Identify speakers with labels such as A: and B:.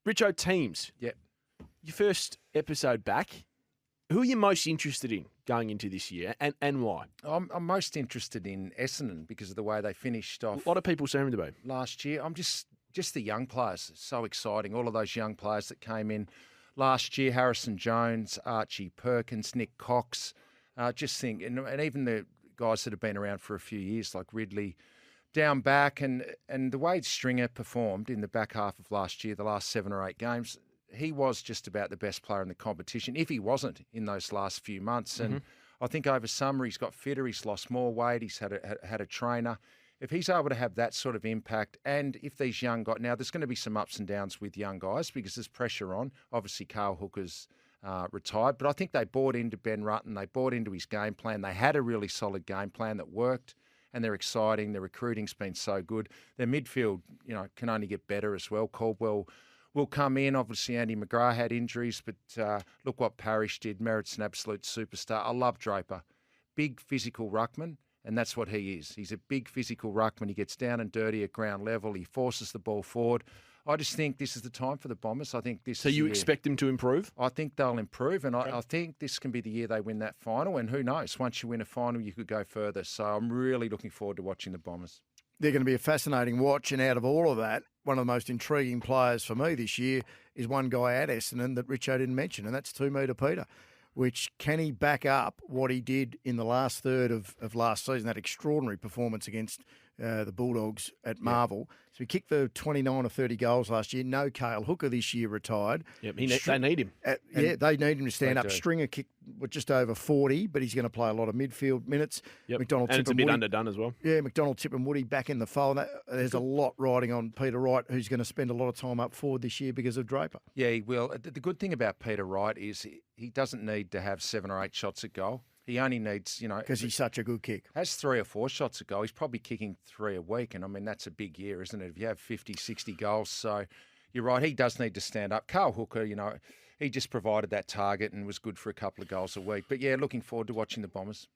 A: Richo, teams.
B: Yep.
A: Your first episode back. Who are you most interested in going into this year, and why?
B: I'm most interested in Essendon because of the way they finished off
A: A lot of people seem to be.
B: last year. I'm just the young players. So exciting. All of those young players that came in last year, Harrison Jones, Archie Perkins, Nick Cox. Just think, and even the guys that have been around for a few years, like Ridley, down back, and the way Stringer performed in the back half of last year, the last 7 or 8 games, he was just about the best player in the competition, if he wasn't in those last few months. And I think over summer he's got fitter, he's lost more weight, he's had a trainer. If he's able to have that sort of impact, and if these young guys, now there's going to be some ups and downs with young guys because there's pressure on. Obviously, Carl Hooker's retired, but I think they bought into Ben Rutten, they bought into his game plan. They had a really solid game plan that worked, and they're exciting. Their recruiting's been so good. Their midfield, can only get better as well. Caldwell will come in. Obviously, Andy McGrath had injuries, but look what Parrish did. Merritt's an absolute superstar. I love Draper. Big physical ruckman, and that's what he is. He's a big physical ruckman. He gets down and dirty at ground level. He forces the ball forward. I just think this is the time for the Bombers. I think this.
A: So you expect them to improve?
B: I think they'll improve, and I think this can be the year they win that final. And who knows? Once you win a final, you could go further. So I'm really looking forward to watching the Bombers.
C: They're going to be a fascinating watch, and out of all of that, one of the most intriguing players for me this year is one guy at Essendon that Richo didn't mention, and that's 2 metre Peter. Which can he back up what he did in the last third of last season, that extraordinary performance against the Bulldogs at Marvel. So he kicked for 29 or 30 goals last year. No Cale Hooker this year retired.
A: Yep, they need him.
C: They need him to stand up. Stringer kicked just over 40, but he's going to play a lot of midfield minutes.
A: Yep.
C: McDonald,
A: and it's a bit underdone as well.
C: Yeah, McDonald, Tip and Woody back in the fold. There's a lot riding on Peter Wright, who's going to spend a lot of time up forward this year because of Draper.
B: Yeah, he will. The good thing about Peter Wright is he doesn't need to have 7 or 8 shots at goal. He only needs,
C: because he's such a good kick.
B: Has 3 or 4 shots at goal. He's probably kicking 3 a week. And I mean, that's a big year, isn't it? If you have 50, 60 goals. So you're right. He does need to stand up. Carl Hooker, he just provided that target and was good for a couple of goals a week. But yeah, looking forward to watching the Bombers.